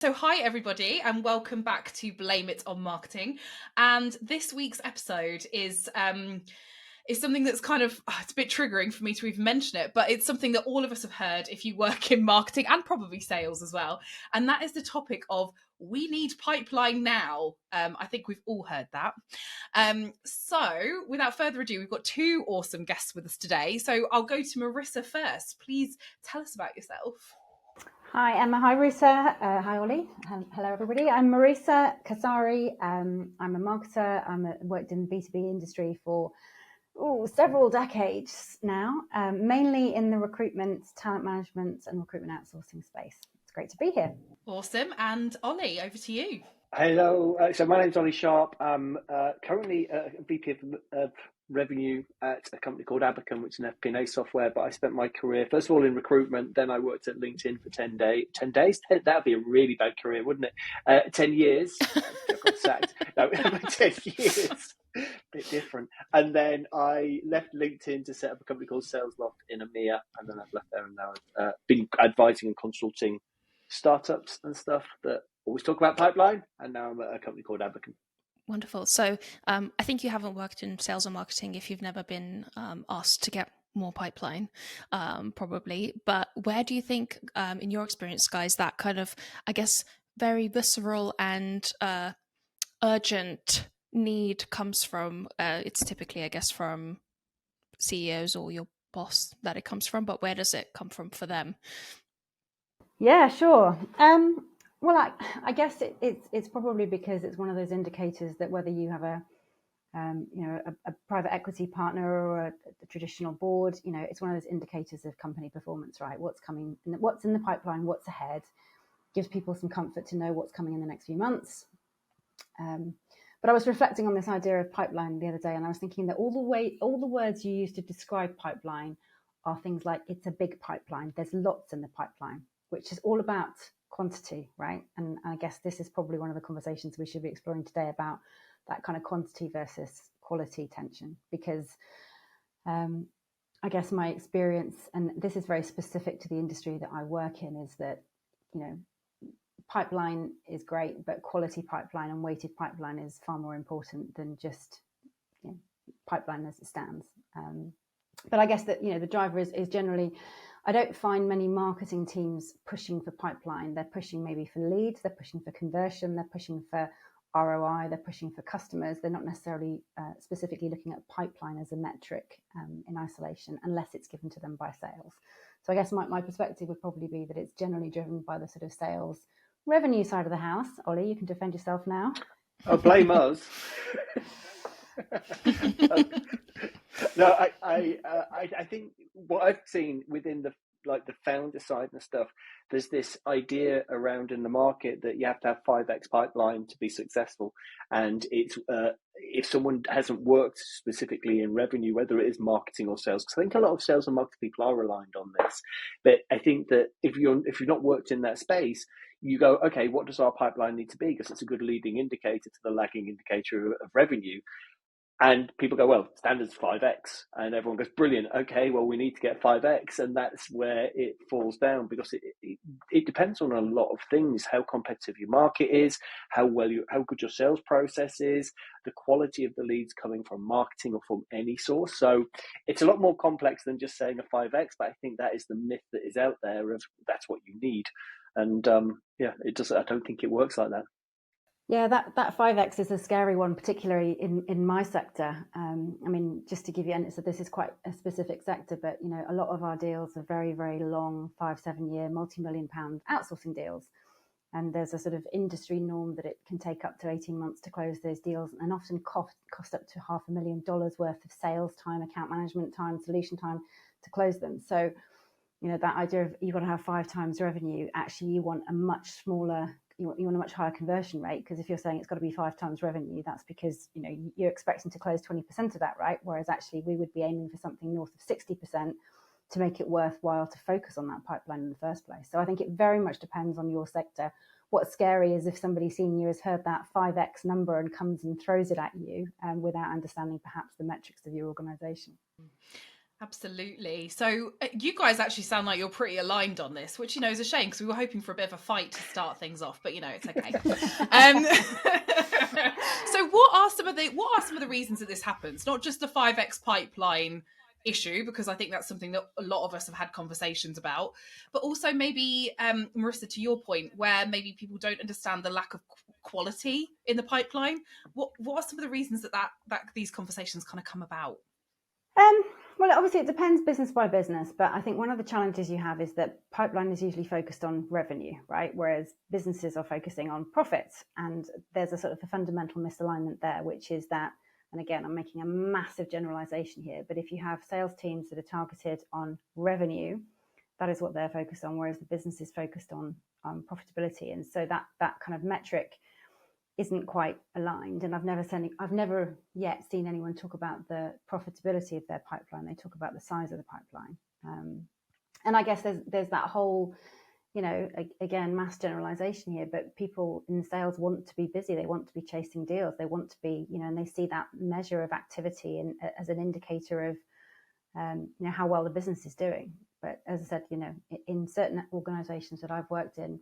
So hi everybody and welcome back to Blame It on Marketing. And this week's episode is something that's kind of, it's a bit triggering for me to even mention it, but it's something that all of us have heard if you work in marketing and probably sales as well. And that is the topic of we need pipeline now. I think we've all heard that. So without further ado, we've got two awesome guests with us today. So I'll go to Marisa first. Please tell us about yourself. Hi Emma, hi Marisa, hi Ollie, hello everybody. I'm Marisa Kacary. I'm a marketer. Worked in the B2B industry for several decades now, mainly in the recruitment, talent management and recruitment outsourcing space. It's great to be here. Awesome. And Ollie, over to you. Hello, so my name's Ollie Sharpe. I'm currently a VP of revenue at a company called Abicum, which is an FP&A software, but I spent my career, first of all, in recruitment, then I worked at LinkedIn for 10 days? That would be a really bad career, wouldn't it? 10 years, I got sacked. No, 10 years, a bit different. And then I left LinkedIn to set up a company called Sales Loft in EMEA, and then I've left there and now I've been advising and consulting startups and stuff that always talk about pipeline, and now I'm at a company called Abicum. Wonderful. So I think you haven't worked in sales or marketing if you've never been asked to get more pipeline, probably. But where do you think, in your experience, guys, that kind of, I guess, very visceral and urgent need comes from? It's typically, I guess, from CEOs or your boss that it comes from, but where does it come from for them? Yeah, sure. Well, I guess it's probably because it's one of those indicators that whether you have a private equity partner or a traditional board, it's one of those indicators of company performance, right? What's coming, what's in the pipeline, what's ahead, gives people some comfort to know what's coming in the next few months. But I was reflecting on this idea of pipeline the other day, and I was thinking that all the words you use to describe pipeline are things like it's a big pipeline, there's lots in the pipeline, which is all about quantity, right? And I guess this is probably one of the conversations we should be exploring today about that kind of quantity versus quality tension, because I guess my experience, and this is very specific to the industry that I work in, is that, pipeline is great, but quality pipeline and weighted pipeline is far more important than just pipeline as it stands. But I guess that, the driver is generally, I don't find many marketing teams pushing for pipeline. They're pushing maybe for leads, they're pushing for conversion, they're pushing for ROI, they're pushing for customers. They're not necessarily specifically looking at pipeline as a metric in isolation, unless it's given to them by sales. So I guess my perspective would probably be that it's generally driven by the sort of sales revenue side of the house. Ollie, you can defend yourself now. Oh, blame us. No, I think what I've seen within the founder side and stuff, there's this idea around in the market that you have to have 5x pipeline to be successful, and it's if someone hasn't worked specifically in revenue, whether it is marketing or sales, because I think a lot of sales and marketing people are aligned on this, but I think that if you've not worked in that space, you go, okay, what does our pipeline need to be? Because it's a good leading indicator to the lagging indicator of revenue. And people go, well, standard's 5x. And everyone goes, brilliant. Okay, well, we need to get 5x. And that's where it falls down, because it depends on a lot of things: how competitive your market is, how good your sales process is, the quality of the leads coming from marketing or from any source. So it's a lot more complex than just saying a 5x. But I think that is the myth that is out there of that's what you need. And it does. I don't think it works like that. Yeah, that 5x is a scary one, particularly in my sector. Just to give you, and so this is quite a specific sector, but a lot of our deals are very, very long, 5-7 year, multi-million-pound outsourcing deals. And there's a sort of industry norm that it can take up to 18 months to close those deals, and often cost up to $500,000 worth of sales time, account management time, solution time to close them. So, that idea of you've got to have 5 times revenue, actually you want a much smaller, you want a much higher conversion rate, because if you're saying it's got to be 5 times revenue, that's because you're expecting to close 20% of that, right? Whereas actually we would be aiming for something north of 60% to make it worthwhile to focus on that pipeline in the first place. So I think it very much depends on your sector. What's scary is if somebody senior has heard that 5x number and comes and throws it at you without understanding perhaps the metrics of your organization. Absolutely. So you guys actually sound like you're pretty aligned on this, which, is a shame because we were hoping for a bit of a fight to start things off, but it's okay. So what are some of the reasons that this happens? Not just the 5x pipeline issue, because I think that's something that a lot of us have had conversations about, but also maybe, Marisa, to your point, where maybe people don't understand the lack of quality in the pipeline. What are some of the reasons that these conversations kind of come about? Well, obviously it depends business by business, but I think one of the challenges you have is that pipeline is usually focused on revenue, right? Whereas businesses are focusing on profits, and there's a sort of a fundamental misalignment there, which is that, and again, I'm making a massive generalization here, but if you have sales teams that are targeted on revenue, that is what they're focused on, whereas the business is focused on profitability. And so that kind of metric isn't quite aligned, and I've never yet seen anyone talk about the profitability of their pipeline. They talk about the size of the pipeline, and I guess there's that whole, again, mass generalization here, but people in sales want to be busy. They want to be chasing deals. They want to be, and they see that measure of activity as an indicator of, how well the business is doing. But as I said, in certain organizations that I've worked in,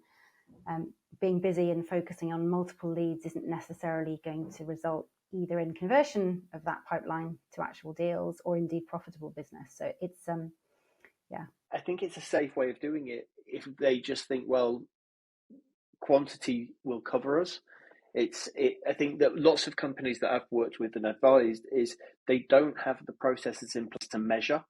being busy and focusing on multiple leads isn't necessarily going to result either in conversion of that pipeline to actual deals or indeed profitable business. So it's, I think it's a safe way of doing it if they just think, well, quantity will cover us. I think that lots of companies that I've worked with and advised is they don't have the processes in place to measure.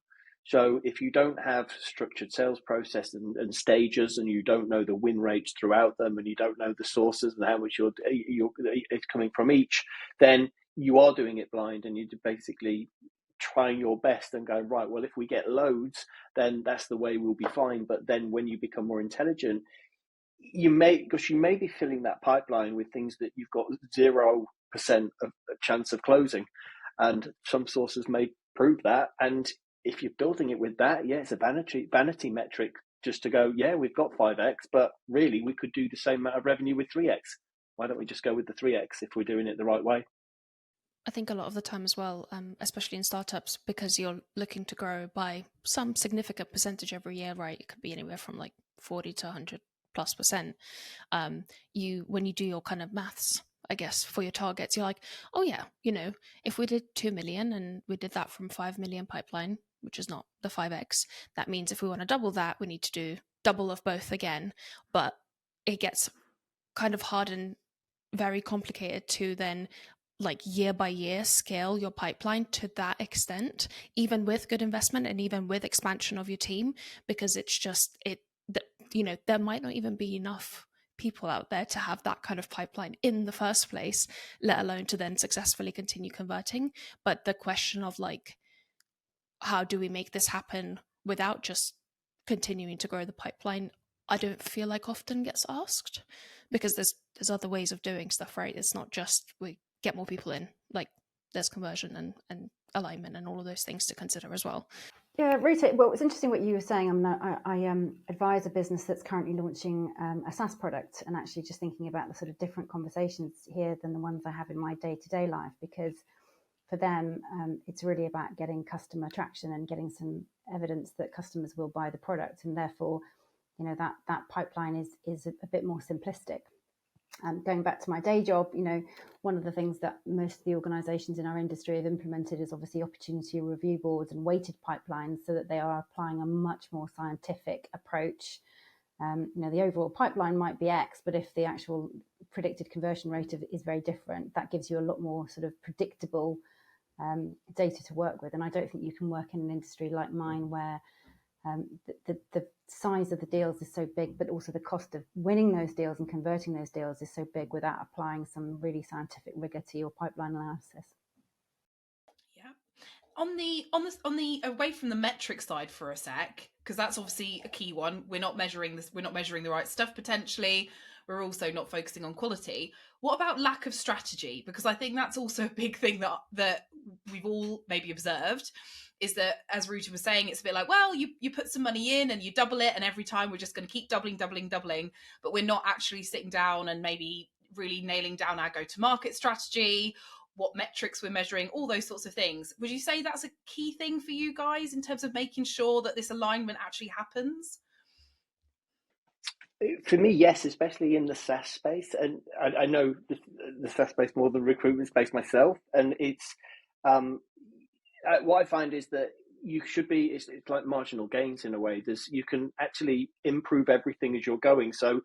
So if you don't have structured sales process and stages, and you don't know the win rates throughout them, and you don't know the sources and how much it's coming from each, then you are doing it blind, and you're basically trying your best and going, right, well, if we get loads, then that's the way we'll be fine. But then when you become more intelligent, you may be filling that pipeline with things that you've got 0% of chance of closing, and some sources may prove that. And if you're building it with that, it's a vanity metric just to go, we've got 5x, but really we could do the same amount of revenue with 3x. Why don't we just go with the 3x if we're doing it the right way? I think a lot of the time as well, especially in startups, because you're looking to grow by some significant percentage every year, right? It could be anywhere from like 40 to 100+%. When you do your kind of maths, I guess, for your targets, you're like, oh yeah, if we did 2 million and we did that from 5 million pipeline, which is not the 5x, that means if we want to double that, we need to do double of both again. But it gets kind of hard and very complicated to then, like, year by year scale your pipeline to that extent, even with good investment and even with expansion of your team, because it's just there might not even be enough people out there to have that kind of pipeline in the first place, let alone to then successfully continue converting. But the question of, like, how do we make this happen without just continuing to grow the pipeline, I don't feel like often gets asked, because there's other ways of doing stuff, right? It's not just we get more people in, like there's conversion and alignment and all of those things to consider as well. Yeah, Rita, well, it's interesting what you were saying. I advise a business that's currently launching a SaaS product, and actually just thinking about the sort of different conversations here than the ones I have in my day-to-day life, because for them, it's really about getting customer traction and getting some evidence that customers will buy the product, and therefore, that pipeline is a bit more simplistic. Going back to my day job, one of the things that most of the organisations in our industry have implemented is obviously opportunity review boards and weighted pipelines, so that they are applying a much more scientific approach. The overall pipeline might be X, but if the actual predicted conversion rate is very different, that gives you a lot more sort of predictable data to work with. And I don't think you can work in an industry like mine where the size of the deals is so big, but also the cost of winning those deals and converting those deals is so big without applying some really scientific rigor to your pipeline analysis. Yeah. On the away from the metric side for a sec, because that's obviously a key one. We're not measuring the right stuff potentially. We're also not focusing on quality. What about lack of strategy? Because I think that's also a big thing that we've all maybe observed, is that, as Ruta was saying, it's a bit like, well, you put some money in and you double it, and every time we're just going to keep doubling, but we're not actually sitting down and maybe really nailing down our go-to-market strategy. what metrics we're measuring, all those sorts of things. Would you say that's a key thing for you guys in terms of making sure that this alignment actually happens? For me, yes, especially in the SaaS space, and I know the SaaS space more than recruitment space myself, and it's what I find is that you should be. It's like marginal gains in a way. You can actually improve everything as you're going. So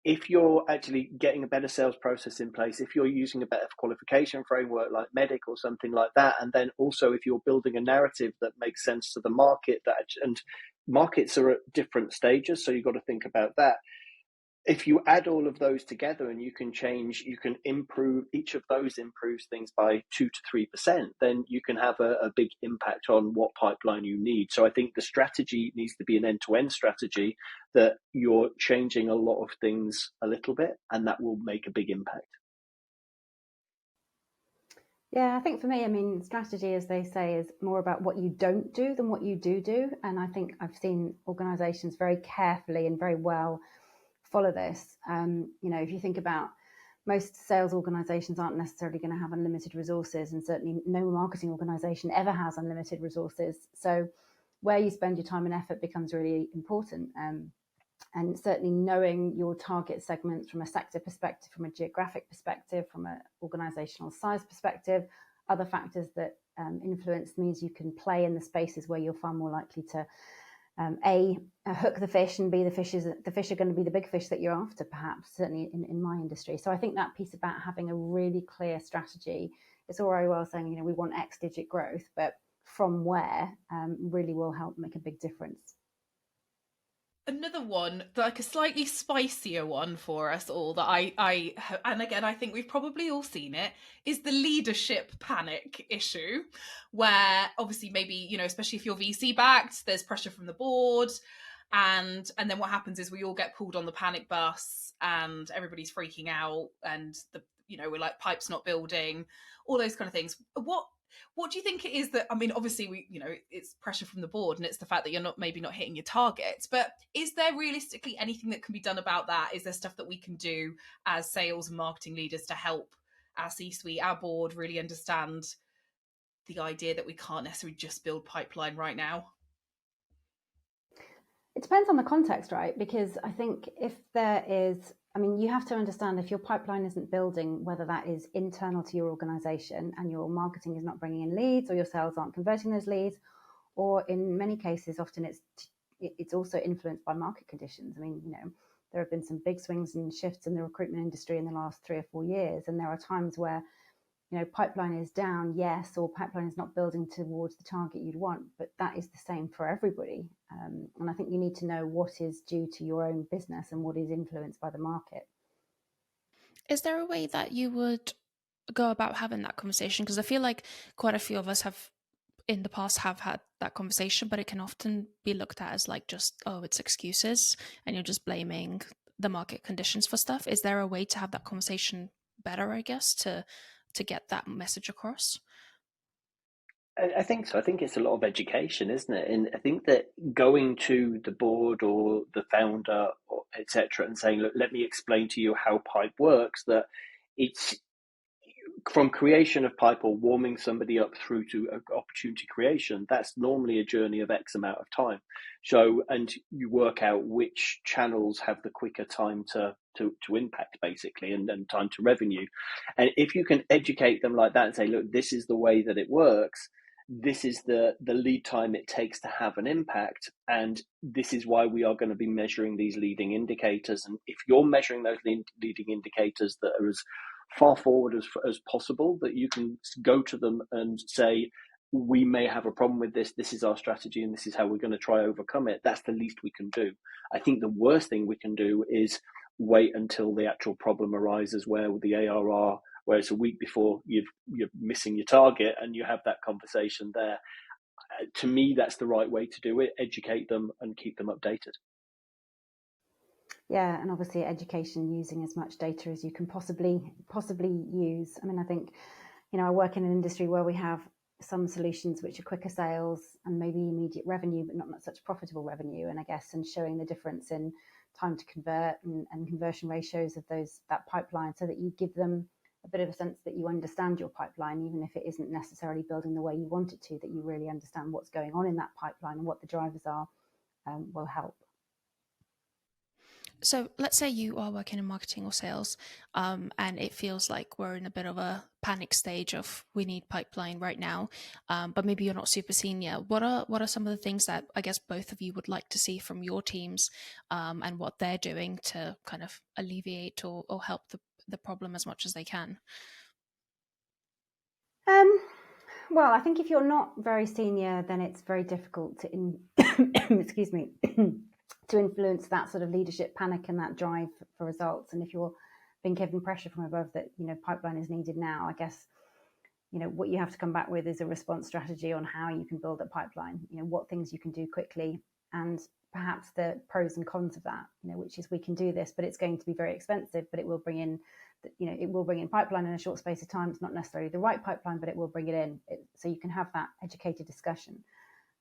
if you're actually getting a better sales process in place, if you're using a better qualification framework like Medic or something like that, and then also if you're building a narrative that makes sense to the market, and markets are at different stages, so you've got to think about that. If you add all of those together and you can improve, each of those improves things by 2 to 3%, then you can have a big impact on what pipeline you need. So I think the strategy needs to be an end-to-end strategy, that you're changing a lot of things a little bit, and that will make a big impact. Yeah, I think for me, I mean, strategy, as they say, is more about what you don't do than what you do. And I think I've seen organizations very carefully and very well follow this. If you think about, most sales organizations aren't necessarily going to have unlimited resources, and certainly no marketing organization ever has unlimited resources. So where you spend your time and effort becomes really important. And certainly knowing your target segments from a sector perspective, from a geographic perspective, from an organizational size perspective, other factors that influence means you can play in the spaces where you're far more likely to hook the fish, and the fish are going to be the big fish that you're after, perhaps, certainly in my industry. So I think that piece about having a really clear strategy, it's all very well saying, we want X digit growth, but from where really will help make a big difference. Another one, like a slightly spicier one for us all, that I and again, I think we've probably all seen it, is the leadership panic issue, where obviously maybe, especially if you're VC backed, there's pressure from the board, and then what happens is we all get pulled on the panic bus and everybody's freaking out, and we're like, pipe's not building, all those kind of things. What do you think it is that, I mean, obviously it's pressure from the board, and it's the fact that you're maybe not hitting your targets, but is there realistically anything that can be done about that? Is there stuff that we can do as sales and marketing leaders to help our C-suite, our board, really understand the idea that we can't necessarily just build pipeline right now? It depends on the context, right? Because I think if there is, you have to understand, if your pipeline isn't building, whether that is internal to your organization and your marketing is not bringing in leads, or your sales aren't converting those leads, or in many cases, often it's also influenced by market conditions. There have been some big swings and shifts in the recruitment industry in the last 3 or 4 years, and there are times where pipeline is down, yes, or pipeline is not building towards the target you'd want, but that is the same for everybody. And I think you need to know what is due to your own business and what is influenced by the market. Is there a way that you would go about having that conversation? Because I feel like quite a few of us have in the past have had that conversation, but it can often be looked at as like just, oh, it's excuses and you're just blaming the market conditions for stuff. Is there a way to have that conversation better, I guess, to get that message across? I think so. I think it's a lot of education, isn't it? And I think that going to the board or the founder, or etc., and saying, look, let me explain to you how pipe works, that it's from creation of pipe or warming somebody up through to opportunity creation. That's normally a journey of X amount of time. So, and you work out which channels have the quicker time to impact, basically, and time to revenue. And if you can educate them like that and say, look, this is the way that it works, this is the lead time it takes to have an impact, and this is why we are going to be measuring these leading indicators. And if you're measuring those leading indicators that are as far forward as possible, that you can go to them and say, we may have a problem with this, this is our strategy, and this is how we're going to try overcome it. That's the least we can do. I think the worst thing we can do is wait until the actual problem arises, where with the ARR, where it's a week before you're missing your target, and you have that conversation there. To me, that's the right way to do it. Educate them and keep them updated. Yeah, and obviously education, using as much data as you can possibly use. I think, I work in an industry where we have some solutions which are quicker sales and maybe immediate revenue, but not such profitable revenue. And I guess, and showing the difference in time to convert and conversion ratios of that pipeline, so that you give them a bit of a sense that you understand your pipeline, even if it isn't necessarily building the way you want it to, that you really understand what's going on in that pipeline and what the drivers are, will help. So let's say you are working in marketing or sales, and it feels like we're in a bit of a panic stage of we need pipeline right now, but maybe you're not super senior. What are some of the things that I guess both of you would like to see from your teams, and what they're doing to kind of alleviate or help the problem as much as they can? Well, I think if you're not very senior, then it's very difficult to excuse me, to influence that sort of leadership panic and that drive for results. And if you're being given pressure from above that, pipeline is needed now, I guess, what you have to come back with is a response strategy on how you can build a pipeline, what things you can do quickly, and perhaps the pros and cons of that, which is we can do this, but it's going to be very expensive, but it will bring in pipeline in a short space of time. It's not necessarily the right pipeline, but it will bring it in. So you can have that educated discussion.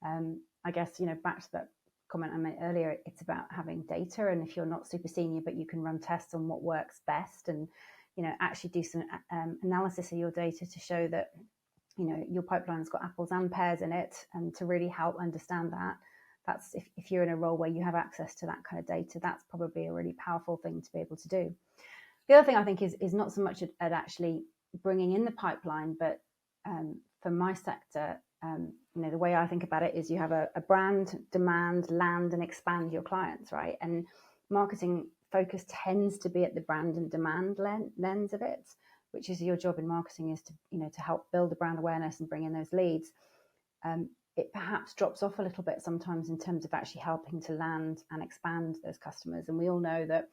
I guess, back to that comment I made earlier, it's about having data. And if you're not super senior, but you can run tests on what works best and, actually do some analysis of your data to show that, your pipeline's got apples and pears in it, and to really help understand that. That's if you're in a role where you have access to that kind of data, that's probably a really powerful thing to be able to do. The other thing I think is not so much at actually bringing in the pipeline, but for my sector, the way I think about it is you have a brand, demand, land, and expand your clients, right? And marketing focus tends to be at the brand and demand lens of it, which is your job in marketing, is to to help build the brand awareness and bring in those leads. It perhaps drops off a little bit sometimes in terms of actually helping to land and expand those customers. And we all know that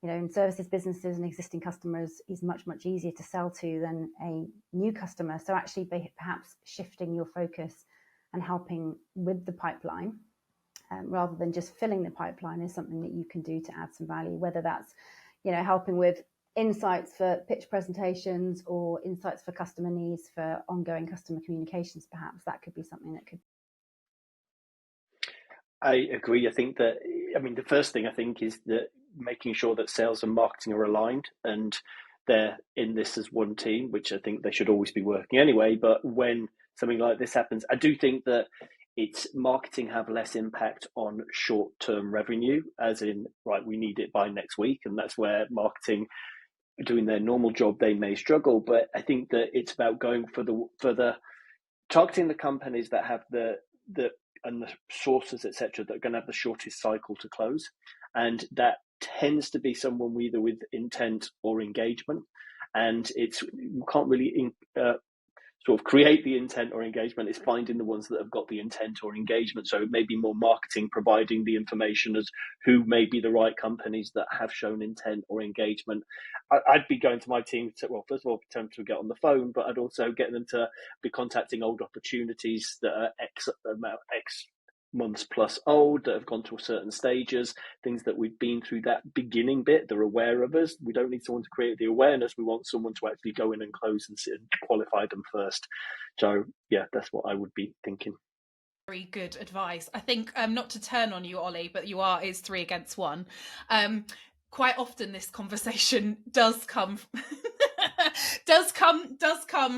in services businesses and existing customers is much, much easier to sell to than a new customer. So actually perhaps shifting your focus and helping with the pipeline rather than just filling the pipeline is something that you can do to add some value, whether that's, helping with insights for pitch presentations or insights for customer needs for ongoing customer communications. Perhaps that could be something that could. I agree. I think that, the first thing I think is that making sure that sales and marketing are aligned and they're in this as one team, which I think they should always be working anyway. But when something like this happens, I do think that it's marketing have less impact on short-term revenue, as in, right, we need it by next week. And that's where marketing doing their normal job, they may struggle. But I think that it's about going for the targeting the companies that have the and the sources, etc., that are going to have the shortest cycle to close. And that tends to be someone either with intent or engagement. And you can't really sort of create the intent or engagement. It's finding the ones that have got the intent or engagement. So it may be more marketing providing the information as who may be the right companies that have shown intent or engagement. I'd be going to my team to, well, first of all, attempt to get on the phone, but I'd also get them to be contacting old opportunities that are X months plus old, that have gone to certain stages, things that we've been through that beginning bit, they're aware of us. We don't need someone to create the awareness. We want someone to actually go in and close and sit and qualify them first. So yeah, that's what I would be thinking. Very good advice. I think not to turn on you, Ollie, but it's 3 against 1. Quite often this conversation does come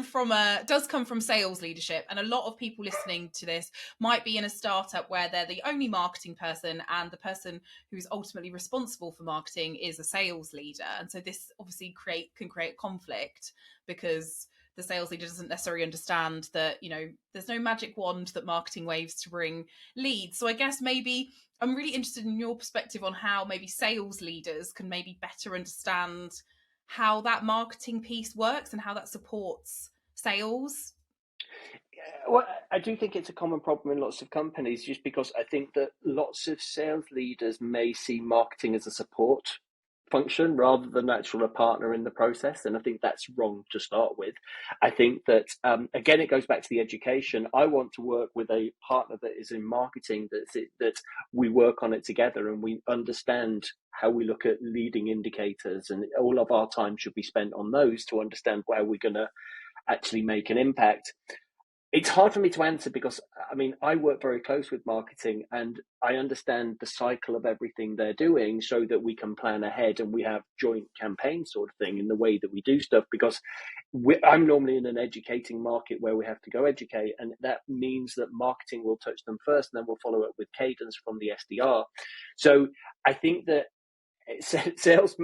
from sales leadership, and a lot of people listening to this might be in a startup where they're the only marketing person and the person who's ultimately responsible for marketing is a sales leader. And so this obviously can create conflict because the sales leader doesn't necessarily understand that, there's no magic wand that marketing waves to bring leads. So I guess maybe I'm really interested in your perspective on how maybe sales leaders can maybe better understand how that marketing piece works and how that supports sales. Well, I do think it's a common problem in lots of companies, just because I think that lots of sales leaders may see marketing as a support function rather than actual a partner in the process. And I think that's wrong to start with. I think that, again, it goes back to the education. I want to work with a partner that is in marketing, that we work on it together and we understand how we look at leading indicators, and all of our time should be spent on those to understand where we're going to actually make an impact. It's hard for me to answer because, I mean, I work very close with marketing and I understand the cycle of everything they're doing so that we can plan ahead and we have joint campaigns sort of thing in the way that we do stuff, because I'm normally in an educating market where we have to go educate, and that means that marketing will touch them first and then we'll follow up with cadence from the SDR. So I think that sales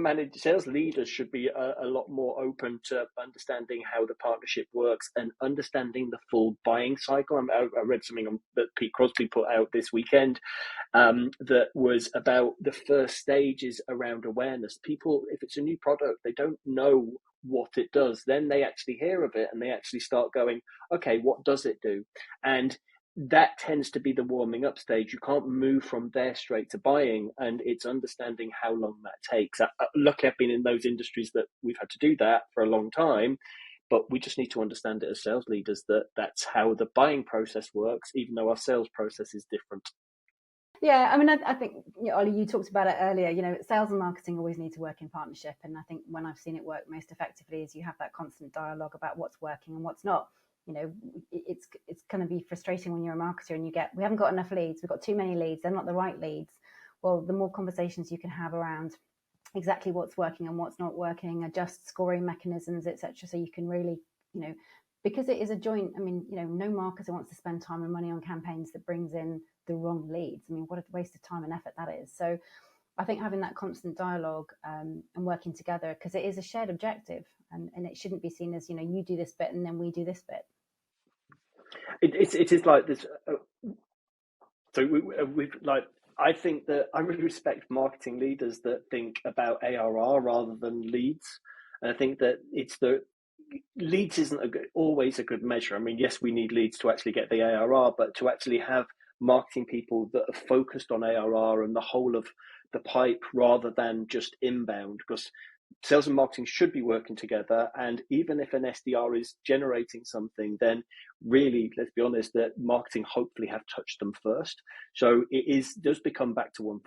leaders should be a lot more open to understanding how the partnership works and understanding the full buying cycle. I read something that Pete Crosby put out this weekend that was about the first stages around awareness. People, if it's a new product, they don't know what it does. Then they actually hear of it and they actually start going, okay, what does it do? And that tends to be the warming up stage. You can't move from there straight to buying, and it's understanding how long that takes. Luckily, I've been in those industries that we've had to do that for a long time, but we just need to understand it as sales leaders that that's how the buying process works, even though our sales process is different. Yeah, I mean, I think, Ollie, you talked about it earlier. Sales and marketing always need to work in partnership, and I think when I've seen it work most effectively is you have that constant dialogue about what's working and what's not. It's going to be frustrating when you're a marketer and we haven't got enough leads, we've got too many leads, they're not the right leads. Well, the more conversations you can have around exactly what's working and what's not working, adjust scoring mechanisms, etc., so you can really, because it is a joint. I mean, no marketer wants to spend time and money on campaigns that brings in the wrong leads. I mean, what a waste of time and effort that is. So I think having that constant dialogue and working together, because it is a shared objective, and it shouldn't be seen as, you do this bit and then we do this bit. It is like this. So we've like, I think that I really respect marketing leaders that think about ARR rather than leads. And I think that leads isn't always a good measure. I mean, yes, we need leads to actually get the ARR, but to actually have marketing people that are focused on ARR and the whole of the pipe rather than just inbound, because sales and marketing should be working together. And even if an SDR is generating something, then really, let's be honest, that marketing hopefully have touched them first. So does become back to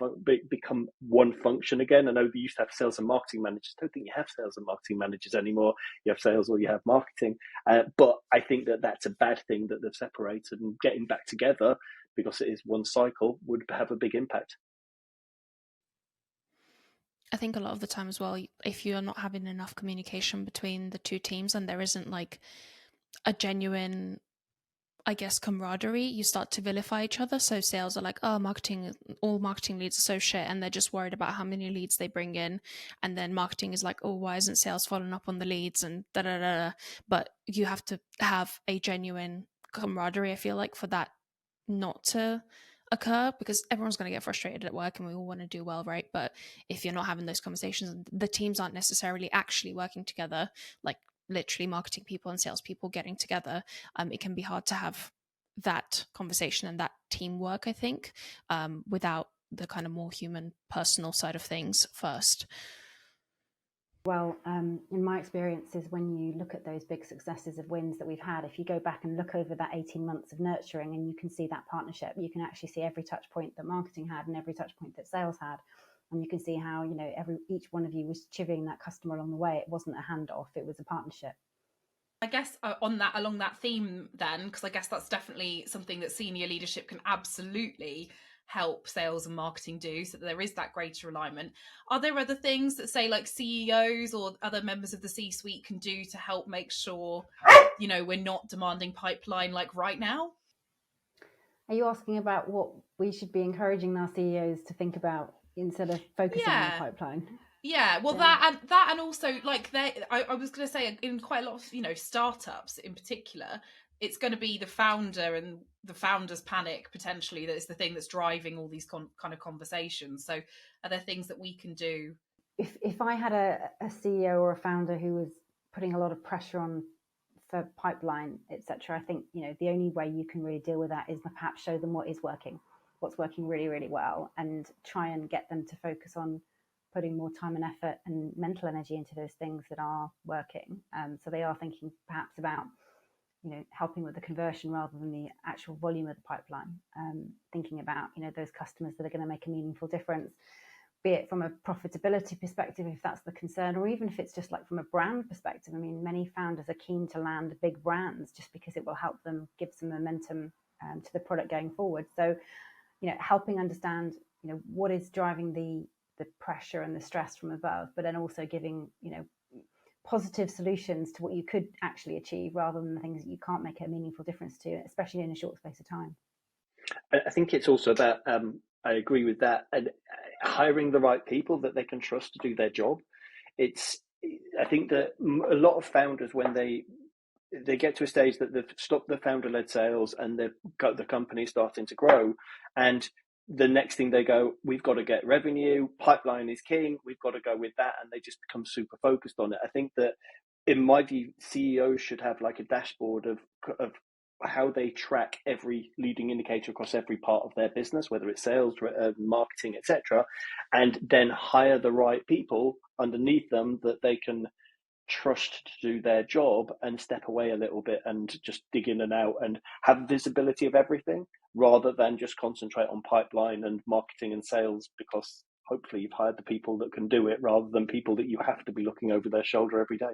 become one function again. I know they used to have sales and marketing managers. I don't think you have sales and marketing managers anymore. You have sales or you have marketing. But I think that that's a bad thing that they've separated, and getting back together, because it is one cycle, would have a big impact. I think a lot of the time as well, if you're not having enough communication between the two teams and there isn't like a genuine, I guess, camaraderie, you start to vilify each other. So sales are like, oh, all marketing leads are so shit, and they're just worried about how many leads they bring in. And then marketing is like, oh, why isn't sales following up on the leads, and da da da. But you have to have a genuine camaraderie, I feel like, for that not to occur, because everyone's going to get frustrated at work and we all want to do well, right? But if you're not having those conversations, the teams aren't necessarily actually working together, like literally marketing people and salespeople getting together, it can be hard to have that conversation and that teamwork, I think, without the kind of more human personal side of things first. Well, in my experiences, when you look at those big successes of wins that we've had, if you go back and look over that 18 months of nurturing and you can see that partnership, you can actually see every touch point that marketing had and every touch point that sales had. And you can see how, each one of you was chivying that customer along the way. It wasn't a handoff, it was a partnership. I guess along that theme then, because I guess that's definitely something that senior leadership can absolutely help sales and marketing do, so that there is that greater alignment. Are there other things that, say, like CEOs or other members of the C-suite can do to help make sure, we're not demanding pipeline like right now? Are you asking about what we should be encouraging our CEOs to think about instead of focusing on the pipeline? Yeah, well, that and also, like, I was going to say, in quite a lot of startups in particular, it's going to be the founder and the founder's panic potentially that is the thing that's driving all these kind of conversations. So, are there things that we can do? If I had a CEO or a founder who was putting a lot of pressure on for pipeline, etc., I think the only way you can really deal with that is perhaps show them what's working really, really well, and try and get them to focus on putting more time and effort and mental energy into those things that are working. So they are thinking perhaps about, helping with the conversion rather than the actual volume of the pipeline. Thinking about, those customers that are going to make a meaningful difference. be it from a profitability perspective, if that's the concern, or even if it's just like from a brand perspective. I mean, many founders are keen to land big brands just because it will help them give some momentum to the product going forward. So, helping understand, what is driving the pressure and the stress from above, but then also giving, positive solutions to what you could actually achieve rather than the things that you can't make a meaningful difference to, especially in a short space of time. I think it's also about, I agree with that, and hiring the right people that they can trust to do their job. I think that a lot of founders, when they get to a stage that they've stopped the founder-led sales and they've got the company starting to grow, and the next thing they go, we've got to get revenue, pipeline is king, we've got to go with that, and they just become super focused on it. I think that, in my view, CEOs should have like a dashboard of how they track every leading indicator across every part of their business, whether it's sales, marketing, etc., and then hire the right people underneath them that they can trust to do their job, and step away a little bit and just dig in and out and have visibility of everything, rather than just concentrate on pipeline and marketing and sales, because hopefully you've hired the people that can do it rather than people that you have to be looking over their shoulder every day.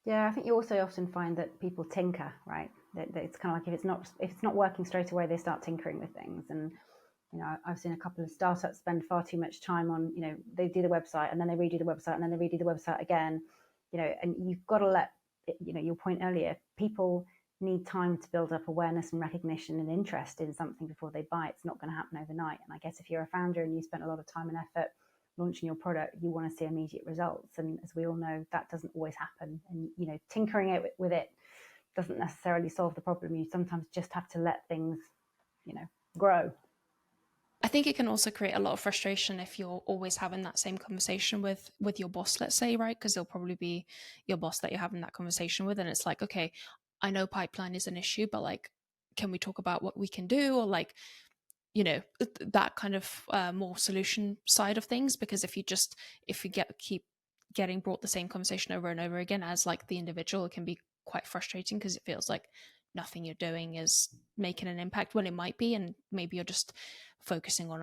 Yeah, I think you also often find that people tinker, right? That it's kind of like if it's not working straight away, they start tinkering with things. And I've seen a couple of startups spend far too much time on, they do the website and then they redo the website and then they redo the website again, and you've got to let, your point earlier, people need time to build up awareness and recognition and interest in something before they buy. It's not going to happen overnight. And I guess if you're a founder and you spent a lot of time and effort launching your product, you want to see immediate results. And as we all know, that doesn't always happen. And, tinkering it with it doesn't necessarily solve the problem. You sometimes just have to let things, grow. I think it can also create a lot of frustration if you're always having that same conversation with your boss, let's say, right? Because it'll probably be your boss that you're having that conversation with. And it's like, okay, I know pipeline is an issue, but like, can we talk about what we can do? Or like, that kind of more solution side of things. Because if you keep getting brought the same conversation over and over again as like the individual, it can be quite frustrating because it feels like nothing you're doing is making an impact when it might be, and maybe you're just focusing on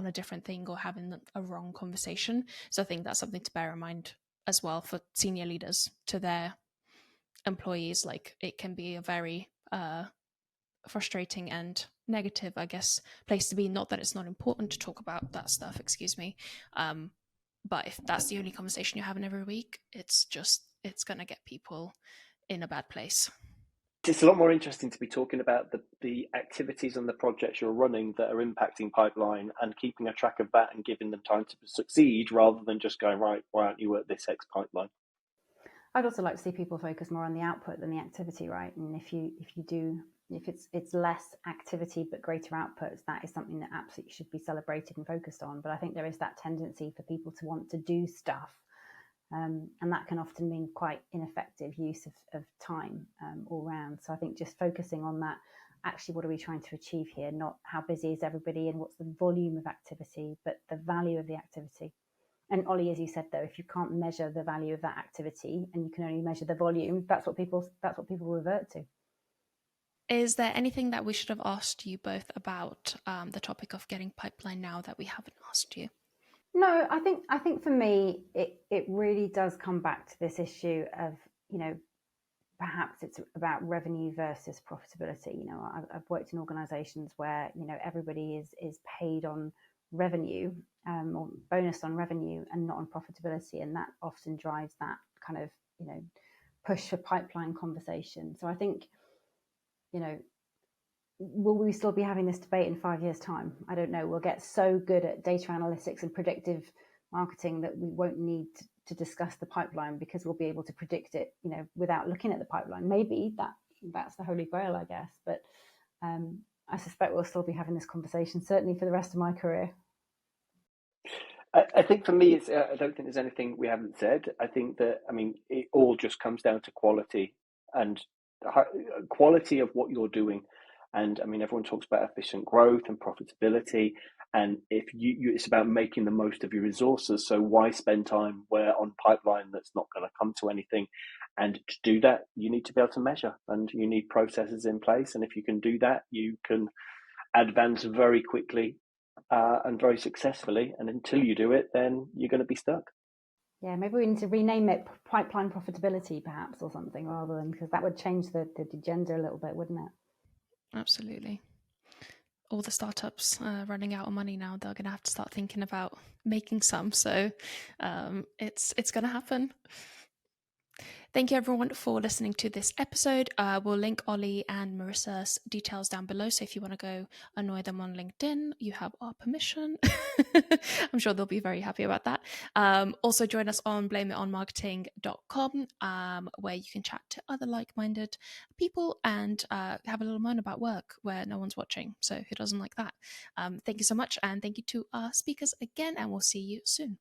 a different thing or having a wrong conversation. So I think that's something to bear in mind as well for senior leaders to their employees. Like, it can be a very frustrating and negative, I guess, place to be. Not that it's not important to talk about that stuff, but if that's the only conversation you're having every week, it's going to get people in a bad place. It's a lot more interesting to be talking about the activities and the projects you're running that are impacting pipeline, and keeping a track of that and giving them time to succeed, rather than just going, right, why aren't you at this X pipeline? I'd also like to see people focus more on the output than the activity, right? And if it's less activity but greater outputs, that is something that absolutely should be celebrated and focused on. But I think there is that tendency for people to want to do stuff. And that can often mean quite ineffective use of time all round. So I think just focusing on that, actually, what are we trying to achieve here? Not how busy is everybody and what's the volume of activity, but the value of the activity. And Ollie, as you said, though, if you can't measure the value of that activity and you can only measure the volume, that's what people revert to. Is there anything that we should have asked you both about the topic of getting pipeline now that we haven't asked you? No, I think for me, it really does come back to this issue of, perhaps it's about revenue versus profitability. I've worked in organizations where, everybody is paid on revenue or bonus on revenue and not on profitability. And that often drives that kind of, push for pipeline conversation. So I think, will we still be having this debate in 5 years' time? I don't know. We'll get so good at data analytics and predictive marketing that we won't need to discuss the pipeline, because we'll be able to predict it, without looking at the pipeline. Maybe that's the holy grail, I guess. But I suspect we'll still be having this conversation, certainly for the rest of my career. I think for me, I don't think there's anything we haven't said. I think that, it all just comes down to quality and quality of what you're doing. And everyone talks about efficient growth and profitability. And if it's about making the most of your resources. So why spend time on pipeline that's not going to come to anything? And to do that, you need to be able to measure, and you need processes in place. And if you can do that, you can advance very quickly and very successfully. And until you do it, then you're going to be stuck. Yeah, maybe we need to rename it pipeline profitability, perhaps, or something, rather than, because that would change the agenda a little bit, wouldn't it? Absolutely. All the startups running out of money now, they're going to have to start thinking about making some. So it's going to happen. Thank you everyone for listening to this episode. We'll link Ollie and Marissa's details down below. So if you want to go annoy them on LinkedIn, you have our permission. I'm sure they'll be very happy about that. Also join us on blameitonmarketing.com, where you can chat to other like-minded people and have a little moan about work where no one's watching. So who doesn't like that? Thank you so much. And thank you to our speakers again, and we'll see you soon.